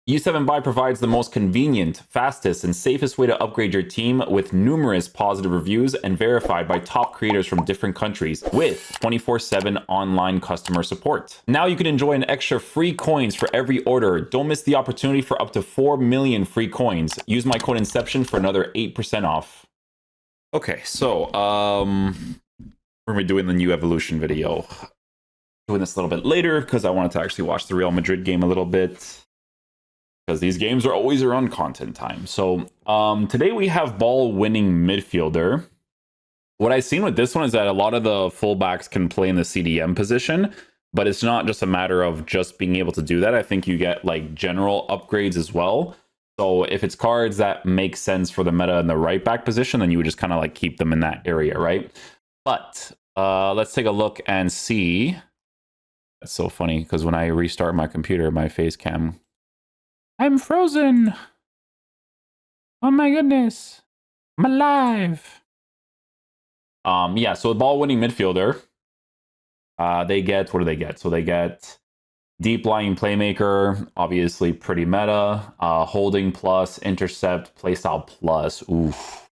U7 provides the most convenient, fastest, and safest way to upgrade your team with numerous positive reviews and verified by top creators from different countries with 24/7 online customer support. Now you can enjoy an extra free coins for every order. Don't miss the opportunity for up to 4 million free coins. Use my code Inception for another 8% off. Okay, so we're gonna be doing the new evolution video. Doing this a little bit later because I wanted to actually watch the Real Madrid game a little bit, because these games are always around content time. So today we have ball-winning midfielder. What I've seen with this one is that a lot of the fullbacks can play in the CDM position, but it's not just a matter of just being able to do that. I think you get like general upgrades as well. So if it's cards that make sense for the meta in the right back position, then you would just kind of like keep them in that area, right? But let's take a look and see. That's so funny because when I restart my computer, my face cam, I'm frozen. Oh my goodness. I'm alive. Yeah, so the ball-winning midfielder, they get, what do they get? So they get deep lying playmaker, obviously pretty meta, holding plus, intercept, playstyle plus. Oof.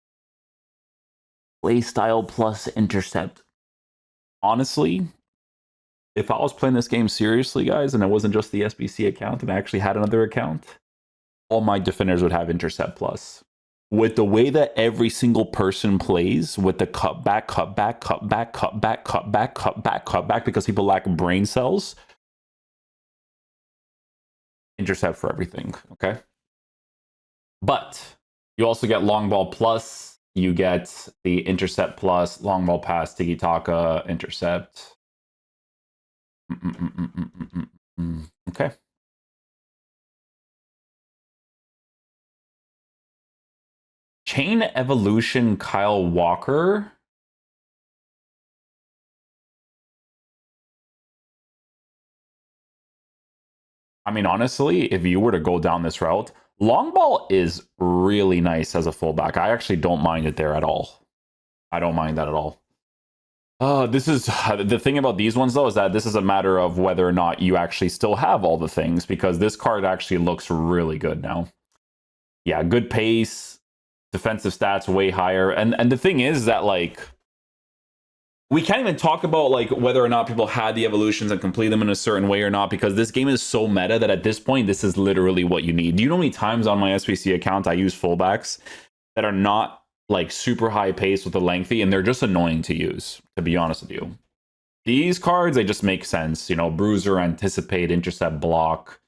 Playstyle plus intercept. Honestly, if I was playing this game seriously, guys, and it wasn't just the SBC account and I actually had another account, all my defenders would have intercept plus. With the way that every single person plays, with the cutback, because people lack brain cells, intercept for everything, okay? But you also get long ball plus, you get the intercept plus, long ball pass, tiki-taka, intercept. Okay. Chain Evolution Kyle Walker. I mean, honestly, if you were to go down this route, long ball is really nice as a fullback. I actually don't mind it there at all. I don't mind that at all. This is the thing about these ones, though, is that this is a matter of whether or not you actually still have all the things, because this card actually looks really good now. Yeah, good pace, defensive stats way higher. And the thing is that, like, we can't even talk about like whether or not people had the evolutions and complete them in a certain way or not, because this game is so meta that at this point, this is literally what you need. Do you know how many times on my SBC account I use fullbacks that are not like super high pace with the lengthy, and they're just annoying to use, to be honest with you? These cards, they just make sense. You know, bruiser, anticipate, intercept, block,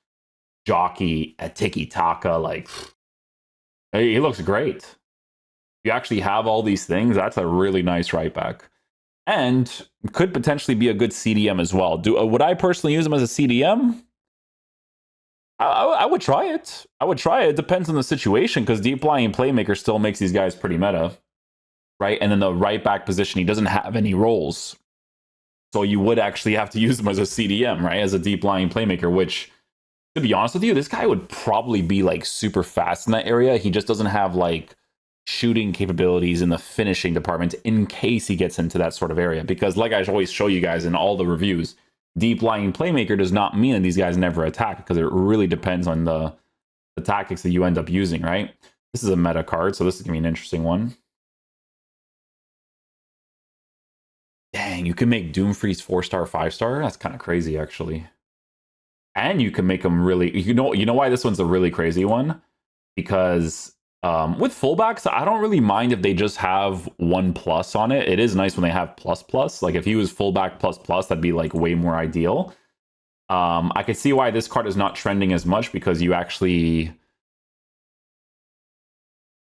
jockey, a tiki-taka, like, he looks great. If you actually have all these things, that's a really nice right back. And could potentially be a good CDM as well. Would I personally use him as a CDM? I would try it. I would try it. It depends on the situation, because deep lying playmaker still makes these guys pretty meta, right? And then the right back position, he doesn't have any roles. So you would actually have to use him as a CDM, right? As a deep lying playmaker, which, to be honest with you, this guy would probably be like super fast in that area. He just doesn't have like shooting capabilities in the finishing department in case he gets into that sort of area. Because like I always show you guys in all the reviews, deep lying playmaker does not mean that these guys never attack, because it really depends on the tactics that you end up using, right? This is a meta card, so this is gonna be an interesting one. Dang, you can make Doomfreeze 4-star, 5-star? That's kind of crazy, actually. And you can make them really, you know why this one's a really crazy one? Because with fullbacks, I don't really mind if they just have 1+ on it. It is nice when they have ++. Like if he was fullback ++, that'd be like way more ideal. I could see why this card is not trending as much, because you actually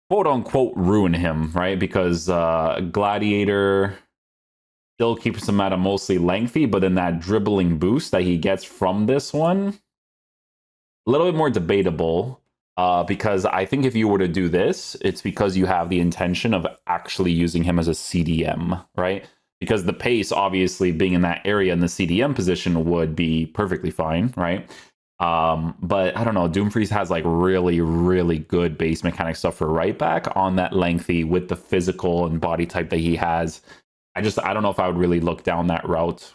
quote unquote ruin him, right? Because Gladiator still keeps him at a mostly lengthy, but then that dribbling boost that he gets from this one, a little bit more debatable. Because I think if you were to do this, it's because you have the intention of actually using him as a CDM, right? Because the pace, obviously, being in that area in the CDM position would be perfectly fine, right? But I don't know, Doomfreeze has like really, really good base mechanic stuff for right back on that lengthy with the physical and body type that he has. I don't know if I would really look down that route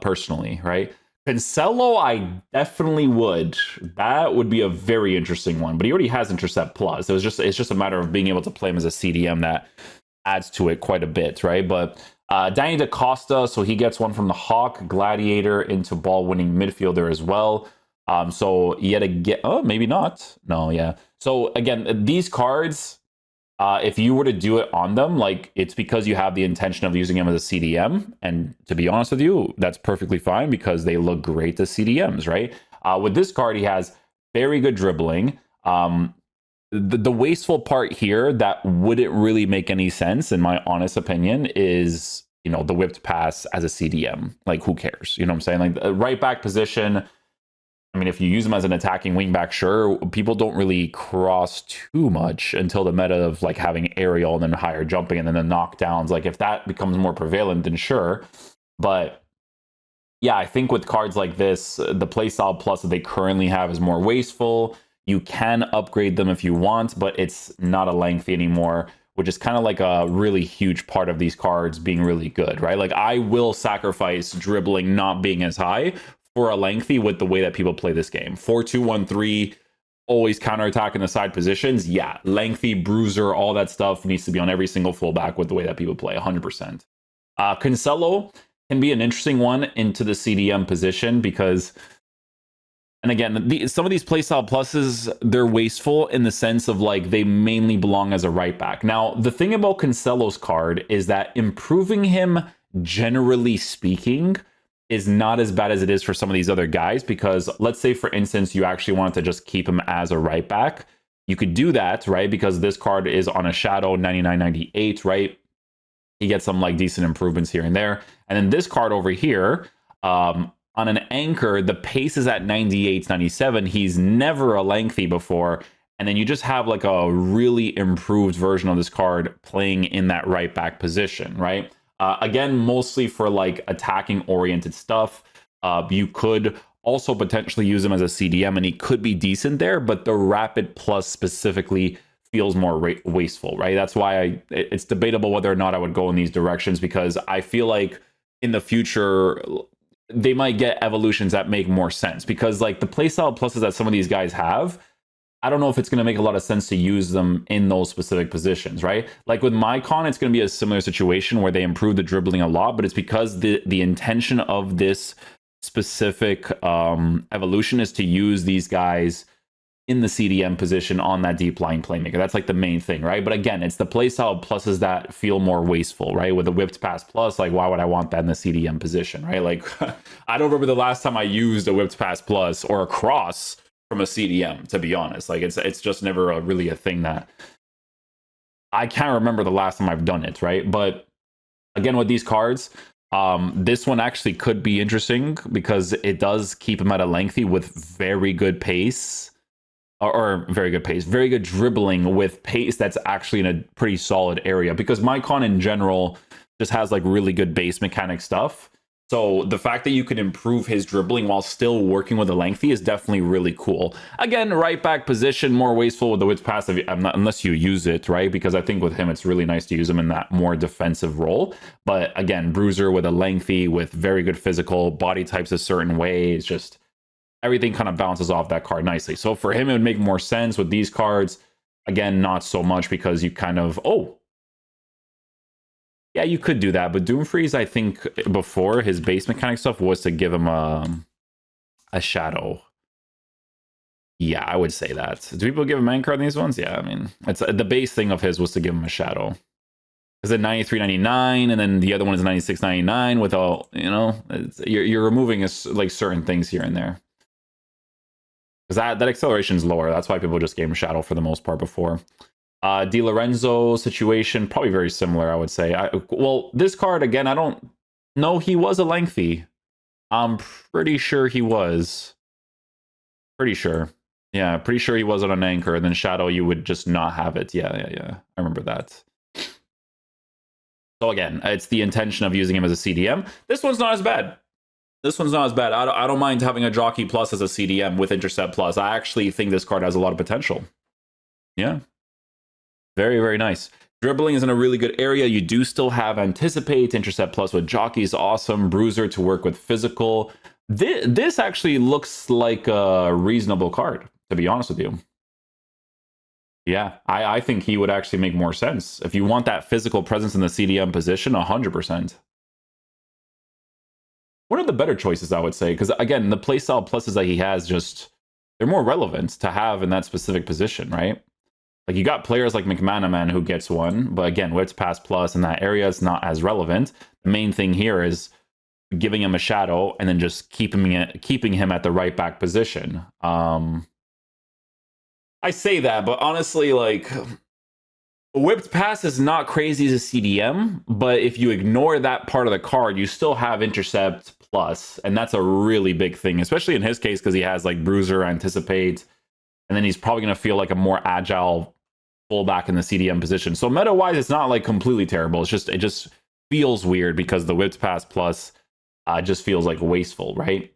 personally, right? Cancelo, I definitely would. That would be a very interesting one. But he already has Intercept Plus. It's just a matter of being able to play him as a CDM that adds to it quite a bit, right? But Danny DaCosta, so he gets one from the Hawk, Gladiator into ball-winning midfielder as well. So yet again, oh, maybe not. No, yeah. So again, these cards, if you were to do it on them, like it's because you have the intention of using them as a CDM. And to be honest with you, that's perfectly fine because they look great as CDMs, right? With this card, he has very good dribbling. The wasteful part here that wouldn't really make any sense, in my honest opinion, is the whipped pass as a CDM. Like, who cares? You know what I'm saying? Like, the right back position. I mean, if you use them as an attacking wingback, sure, people don't really cross too much until the meta of like having aerial and then higher jumping and then the knockdowns. Like, if that becomes more prevalent, then sure. But yeah, I think with cards like this, the playstyle plus that they currently have is more wasteful. You can upgrade them if you want, but it's not a lengthy anymore, which is kind of like a really huge part of these cards being really good, right? Like, I will sacrifice dribbling not being as high for a lengthy with the way that people play this game. 4-2-1-3, always counterattack in the side positions. Yeah, lengthy, bruiser, all that stuff needs to be on every single fullback with the way that people play, 100%. Cancelo can be an interesting one into the CDM position because, and again, some of these playstyle pluses, they're wasteful in the sense of like they mainly belong as a right back. Now, the thing about Cancelo's card is that improving him, generally speaking, is not as bad as it is for some of these other guys, because let's say, for instance, you actually wanted to just keep him as a right back. You could do that, right? Because this card is on a shadow 99-98, right? He gets some like decent improvements here and there. And then this card over here, on an anchor, the pace is at 98-97. He's never a lengthy before. And then you just have like a really improved version of this card playing in that right back position, right? Again, mostly for like attacking oriented stuff. You could also potentially use him as a CDM and he could be decent there, but the rapid plus specifically feels more wasteful, right? That's why it's debatable whether or not I would go in these directions, because I feel like in the future they might get evolutions that make more sense, because like the playstyle pluses that some of these guys have, I don't know if it's going to make a lot of sense to use them in those specific positions, right? Like with Mycon, it's going to be a similar situation where they improve the dribbling a lot, but it's because the intention of this specific evolution is to use these guys in the CDM position on that deep line playmaker. That's like the main thing, right? But again, it's the playstyle pluses that feel more wasteful, right? With a whipped pass plus, like why would I want that in the CDM position, right? Like I don't remember the last time I used a whipped pass plus or a cross from a CDM, to be honest. Like it's just never really a thing that I can't remember the last time I've done it, right? But again, with these cards, this one actually could be interesting because it does keep him at a lengthy with very good pace, or very good pace, very good dribbling with pace that's actually in a pretty solid area, because Mycon in general just has like really good base mechanic stuff. So the fact that you can improve his dribbling while still working with a lengthy is definitely really cool. Again, right back position, more wasteful with the width pass unless you use it, right? Because I think with him, it's really nice to use him in that more defensive role. But again, bruiser with a lengthy, with very good physical, body types a certain way. It's just everything kind of bounces off that card nicely. So for him, it would make more sense. With these cards, again, not so much, because you kind of, yeah, you could do that, but Doomfreeze, I think before his base mechanic stuff was to give him a shadow. Yeah, I would say that. Do people give him anchor on these ones? Yeah, I mean, it's the base thing of his was to give him a shadow. Is it 93.99, and then the other one is 96.99 with all, you're removing like certain things here and there. Because that acceleration is lower. That's why people just gave him shadow for the most part before. Di Lorenzo situation, probably very similar, I would say. Well, this card, again, I don't know. He was a lengthy. I'm pretty sure he was. Pretty sure. Yeah, pretty sure he was on an anchor. And then shadow, you would just not have it. Yeah. I remember that. So again, it's the intention of using him as a CDM. This one's not as bad. I don't mind having a Jockey Plus as a CDM with Intercept Plus. I actually think this card has a lot of potential. Yeah. Very, very nice. Dribbling is in a really good area. You do still have Anticipate. Intercept Plus with Jockey is awesome. Bruiser to work with physical. This actually looks like a reasonable card, to be honest with you. Yeah, I think he would actually make more sense. If you want that physical presence in the CDM position, 100%. One of the better choices, I would say, because again, the playstyle pluses that he has just, they're more relevant to have in that specific position, right? Like you got players like McManaman who gets one, but again, Whips Pass Plus in that area is not as relevant. The main thing here is giving him a shadow and then just keeping him at the right back position. I say that, but honestly, like Whipped Pass is not crazy as a CDM, but if you ignore that part of the card, you still have Intercept Plus, and that's a really big thing, especially in his case because he has like Bruiser, Anticipate, and then he's probably going to feel like a more agile fullback in the CDM position. So meta-wise, it's not like completely terrible. It just feels weird because the Whipped Pass Plus just feels like wasteful, right?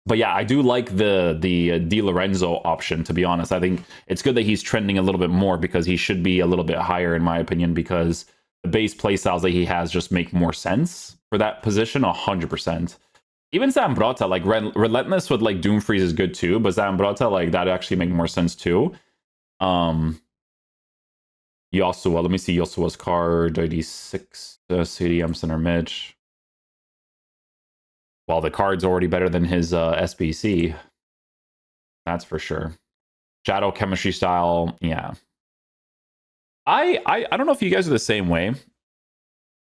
But yeah, I do like the Di Lorenzo option, to be honest. I think it's good that he's trending a little bit more because he should be a little bit higher, in my opinion, because the base play styles that he has just make more sense for that position, 100%. Even Zambrotta, like Relentless with like Doom Freeze is good too, but Zambrotta, like that actually make more sense too. Yasua, let me see Yasua's card, ID 6, CDM center mid. Well, the card's already better than his SBC. That's for sure. Shadow chemistry style, yeah. I don't know if you guys are the same way.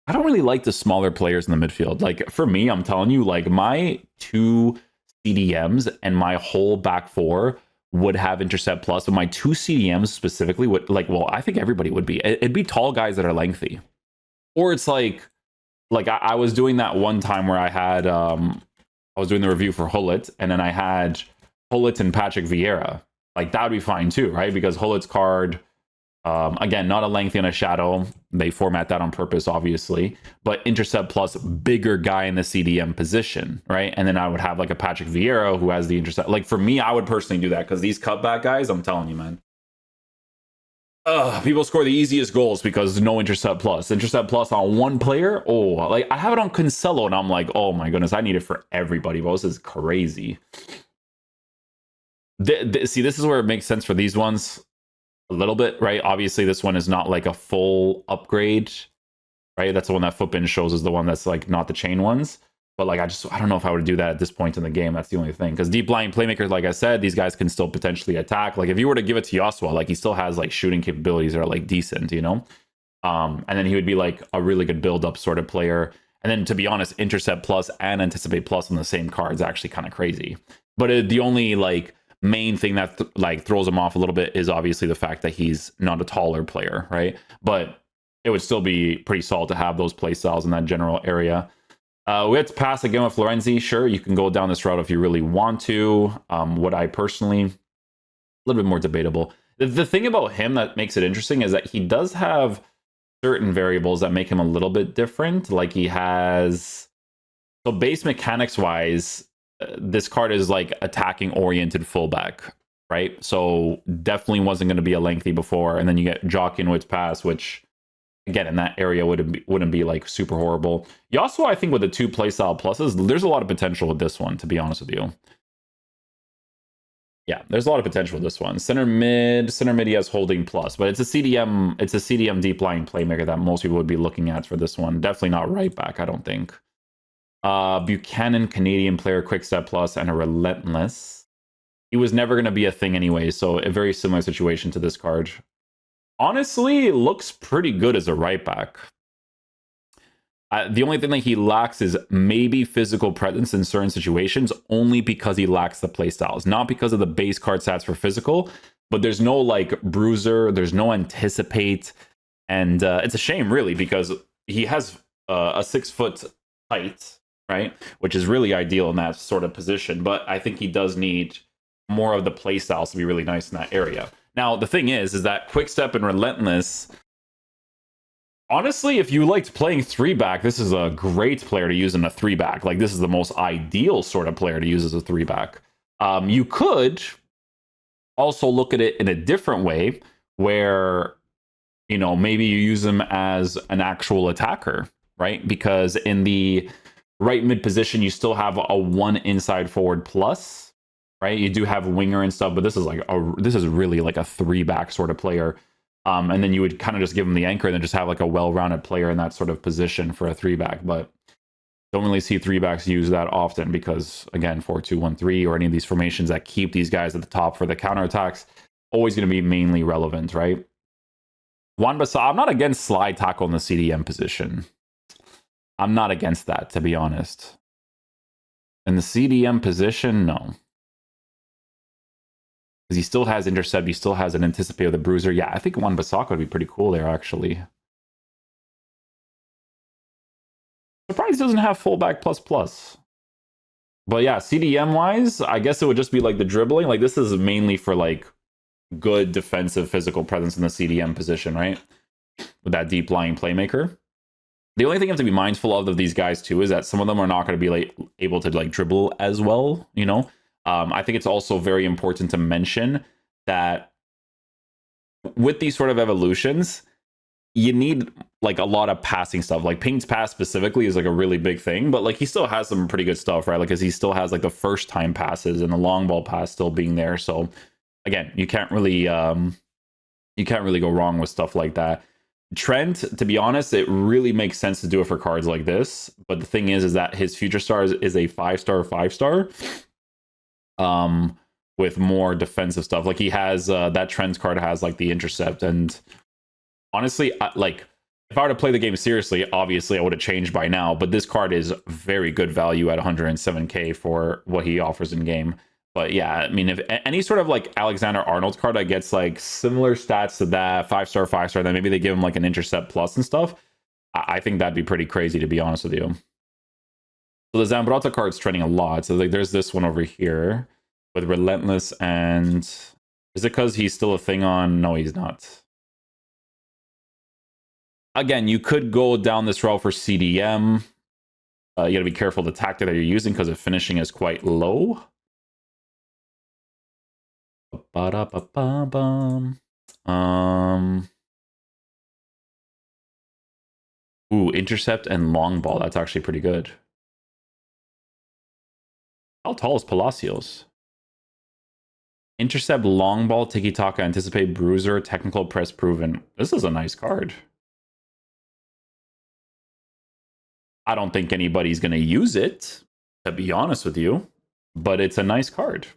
I don't really like the smaller players in the midfield. Like for me, I'm telling you, like my 2 CDMs and my whole back 4 would have Intercept Plus, but my 2 CDMs specifically would, like, well, I think everybody would be. It'd be tall guys that are lengthy. Or it's like I was doing that one time where I had I was doing the review for Hullet, and then I had Hullet and Patrick Vieira. Like that would be fine too, right? Because Hullet's card, again, not a lengthy and a shadow. They format that on purpose, obviously. But Intercept Plus, bigger guy in the CDM position, right? And then I would have like a Patrick Vieira who has the Intercept. Like for me, I would personally do that because these cutback guys, I'm telling you, man. People score the easiest goals because no Intercept Plus. Intercept Plus on one player? Oh, like I have it on Cancelo and I'm like, oh my goodness, I need it for everybody. Bro, this is crazy. See, this is where it makes sense for these ones a little bit, right? Obviously, this one is not like a full upgrade, right? That's the one that Footbin shows is the one that's like not the chain ones. But like, I don't know if I would do that at this point in the game. That's the only thing. Because deep lying playmakers, like I said, these guys can still potentially attack. Like if you were to give it to Yasua, like he still has like shooting capabilities that are like decent, you know? And then he would be like a really good build-up sort of player. And then to be honest, Intercept Plus and Anticipate Plus on the same card is actually kind of crazy. But the only like main thing that like throws him off a little bit is obviously the fact that he's not a taller player, right? But it would still be pretty solid to have those play styles in that general area. We had to pass again with Florenzi. Sure, you can go down this route if you really want to. What I personally, a little bit more debatable. The thing about him that makes it interesting is that he does have certain variables that make him a little bit different. Like he has, so base mechanics wise, this card is like attacking oriented fullback, right? So definitely wasn't going to be a lengthy before. And then you get jockey and Wits pass, which again, in that area wouldn't be like super horrible. Yasuo, I think with the 2 playstyle pluses, there's a lot of potential with this one, to be honest with you. Yeah, there's a lot of potential with this one. Center mid he has holding plus, but it's a CDM deep lying playmaker that most people would be looking at for this one. Definitely not right back, I don't think. Buchanan, Canadian player, quick step plus, and a relentless. He was never going to be a thing anyway, so a very similar situation to this card. Honestly, looks pretty good as a right back. The only thing that he lacks is maybe physical presence in certain situations, only because he lacks the playstyles. Not because of the base card stats for physical, but there's no like bruiser, there's no anticipate, and it's a shame really because he has a 6 foot height, right? Which is really ideal in that sort of position. But I think he does need more of the playstyles to be really nice in that area. Now, the thing is that Quickstep and Relentless, honestly, if you liked playing 3-back, this is a great player to use in a 3-back. Like, this is the most ideal sort of player to use as a 3-back. You could also look at it in a different way where, you know, maybe you use him as an actual attacker, right? Because in the Right mid position, you still have a 1 inside forward plus, right? You do have winger and stuff, but this is like this is really like a 3-back sort of player. And then you would kind of just give him the anchor and then just have like a well-rounded player in that sort of position for a 3-back. But don't really see 3-backs used that often because, again, 4-2-1-3 or any of these formations that keep these guys at the top for the counterattacks, always going to be mainly relevant, right? Wan-Bissaka, I'm not against slide tackle in the CDM position. I'm not against that, to be honest. In the CDM position, no. Because he still has intercept, he still has an anticipate with the bruiser. Yeah, I think Wan-Bissaka would be pretty cool there, actually. Surprised he doesn't have fullback plus. But yeah, CDM-wise, I guess it would just be like the dribbling. Like, this is mainly for, like, good defensive physical presence in the CDM position, right? With that deep-lying playmaker. The only thing you have to be mindful of these guys, too, is that some of them are not going to be like able to like dribble as well, you know? I think it's also very important to mention that with these sort of evolutions, you need like a lot of passing stuff. Like Ping's pass specifically is like a really big thing, but like he still has some pretty good stuff, right? Like, because he still has like the first time passes and the long ball pass still being there. So again, you can't really go wrong with stuff like that. Trent, to be honest, it really makes sense to do it for cards like this. But the thing is that his future star is a 5-star. With more defensive stuff. Like he has that Trent card has like the intercept. And honestly, like if I were to play the game seriously, obviously I would have changed by now. But this card is very good value at 107k for what he offers in game. But yeah, I mean, if any sort of like Alexander Arnold card that gets like similar stats to that 5-star, then maybe they give him like an intercept plus and stuff. I think that'd be pretty crazy, to be honest with you. So the Zambrotta card's trending a lot. So like, there's this one over here with Relentless, and is it because he's still a thing on? No, he's not. Again, you could go down this route for CDM. You got to be careful the tactic that you're using because the finishing is quite low. Ooh, intercept and long ball. That's actually pretty good. How tall is Palacios? Intercept, long ball, tiki-taka, anticipate, bruiser, technical, press, proven. This is a nice card. I don't think anybody's going to use it, to be honest with you. But it's a nice card.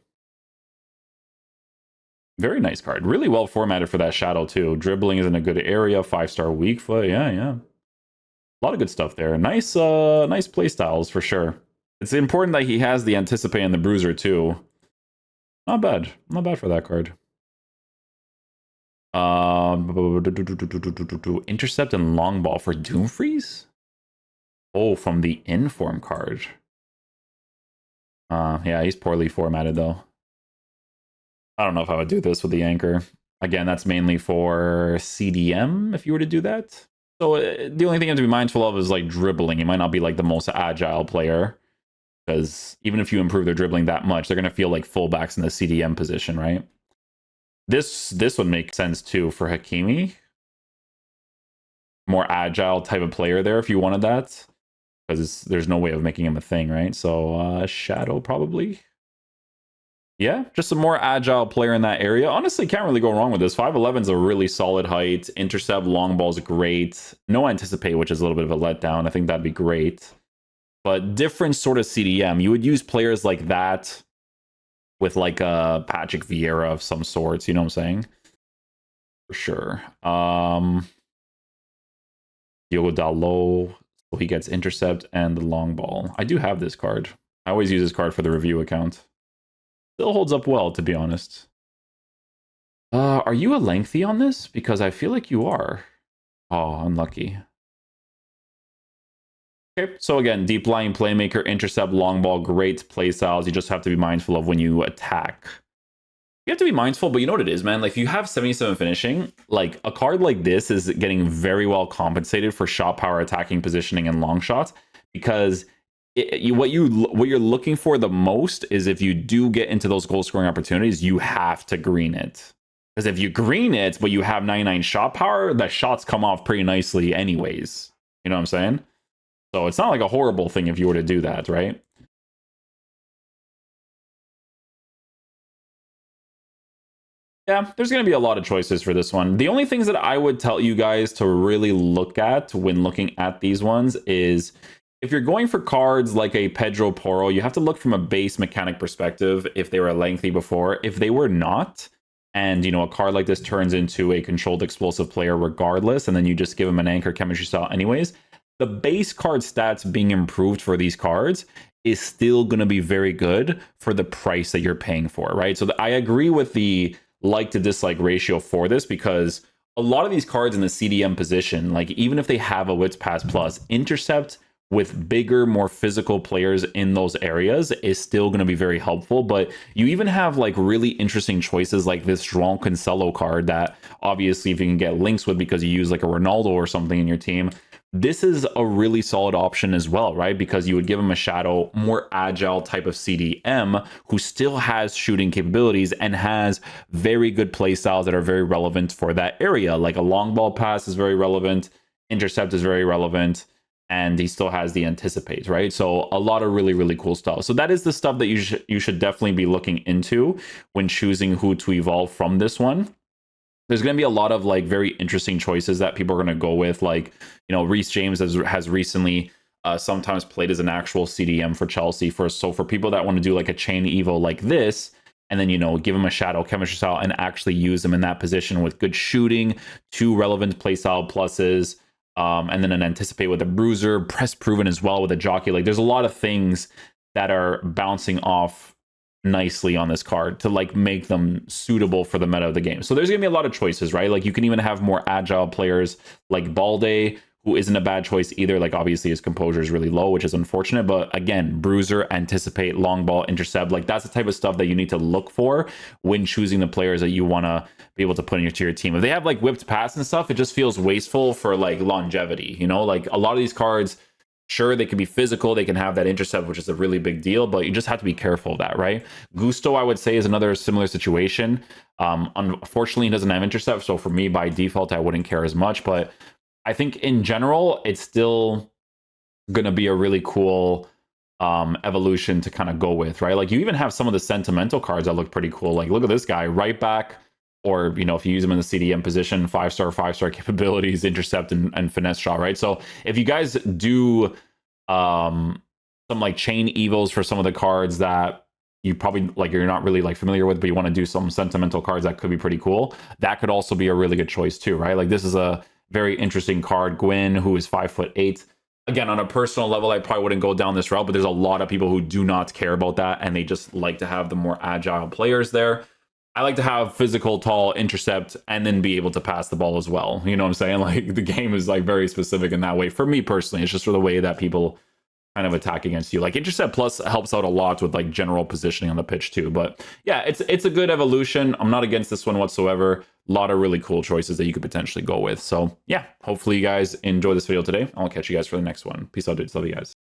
Very nice card. Really well formatted for that shadow, too. Dribbling is in a good area. 5-star weak foot. Yeah. A lot of good stuff there. Nice play styles, for sure. It's important that he has the anticipate and the bruiser, too. Not bad. Not bad for that card. Intercept and long ball for Doomfreeze? Oh, from the Inform card. Yeah, he's poorly formatted, though. I don't know if I would do this with the anchor. Again, that's mainly for CDM, if you were to do that. So the only thing you have to be mindful of is, like, dribbling. He might not be, like, the most agile player. Because even if you improve their dribbling that much, they're going to feel like fullbacks in the CDM position, right? This would make sense, too, for Hakimi. More agile type of player there if you wanted that. Because there's no way of making him a thing, right? So, Shadow, probably. Yeah, just a more agile player in that area. Honestly, can't really go wrong with this. 5'11 is a really solid height. Intercept, long ball's great. No anticipate, which is a little bit of a letdown. I think that'd be great. But different sort of CDM. You would use players like that with like a Patrick Vieira of some sorts. You know what I'm saying? For sure. Diogo Dalot. So he gets intercept and the long ball. I do have this card. I always use this card for the review account. Still holds up well, to be honest. Are you a lengthy on this? Because I feel like you are. Oh, unlucky. Okay, so again, deep lying playmaker, intercept, long ball, great play styles. You just have to be mindful of when you attack. You have to be mindful, but you know what it is, man? Like, if you have 77 finishing, like, a card like this is getting very well compensated for shot power, attacking positioning, and long shots. Because what you're looking for the most is if you do get into those goal scoring opportunities, you have to green it. Because if you green it, but you have 99 shot power, the shots come off pretty nicely anyways. You know what I'm saying? So it's not like a horrible thing if you were to do that, right? Yeah, there's going to be a lot of choices for this one. The only things that I would tell you guys to really look at when looking at these ones is if you're going for cards like a Pedro Porro, you have to look from a base mechanic perspective if they were lengthy before. If they were not, and a card like this turns into a controlled explosive player regardless, and then you just give them an anchor chemistry style anyways, the base card stats being improved for these cards is still going to be very good for the price that you're paying for, right? So I agree with the like to dislike ratio for this, because a lot of these cards in the CDM position, like even if they have a Whips Pass Plus, intercept with bigger, more physical players in those areas is still going to be very helpful. But you even have like really interesting choices like this João Cancelo card that obviously if you can get links with because you use like a Ronaldo or something in your team, this is a really solid option as well, right? Because you would give him a shadow, more agile type of CDM who still has shooting capabilities and has very good play styles that are very relevant for that area. Like a long ball pass is very relevant, intercept is very relevant, and he still has the anticipate, right? So a lot of really, really cool stuff. So that is the stuff that you should definitely be looking into when choosing who to evolve from this one. There's going to be a lot of like very interesting choices that people are going to go with. Like, Reece James has recently sometimes played as an actual CDM for Chelsea. So for people that want to do like a chain evo like this, and then, give him a shadow chemistry style and actually use him in that position with good shooting, 2 relevant playstyle pluses, and then an anticipate with a bruiser, press proven as well with a jockey. Like there's a lot of things that are bouncing off nicely on this card to like make them suitable for the meta of the game. So there's gonna be a lot of choices, right? Like you can even have more agile players like Balde, who isn't a bad choice either. Like obviously his composure is really low, which is unfortunate, but again, bruiser, anticipate, long ball, intercept, like that's the type of stuff that you need to look for when choosing the players that you want to be able to put into your team. If they have like whipped pass and stuff, it just feels wasteful for like longevity, like a lot of these cards, sure, they can be physical, they can have that intercept, which is a really big deal, but you just have to be careful of that, right? Gusto, I would say, is another similar situation. Unfortunately, he doesn't have intercept, so for me, by default, I wouldn't care as much, but I think in general, it's still going to be a really cool evolution to kind of go with, right? Like you even have some of the sentimental cards that look pretty cool. Like look at this guy, right back, or if you use them in the CDM position, 5-star capabilities, intercept and finesse shot, right? So if you guys do some like chain evos for some of the cards that you probably like you're not really like familiar with, but you want to do some sentimental cards that could be pretty cool, that could also be a really good choice too, right? Like this is a very interesting card, Gwyn, who is 5'8". Again, on a personal level, I probably wouldn't go down this route, but there's a lot of people who do not care about that, and they just like to have the more agile players there. I like to have physical, tall, intercept, and then be able to pass the ball as well. You know what I'm saying? Like the game is like very specific in that way. For me personally, it's just for the way that people kind of attack against you. Like intercept plus helps out a lot with like general positioning on the pitch too. But yeah, it's a good evolution. I'm not against this one whatsoever. A lot of really cool choices that you could potentially go with. So yeah, hopefully you guys enjoy this video today. I'll catch you guys for the next one. Peace out, dudes. Love you guys.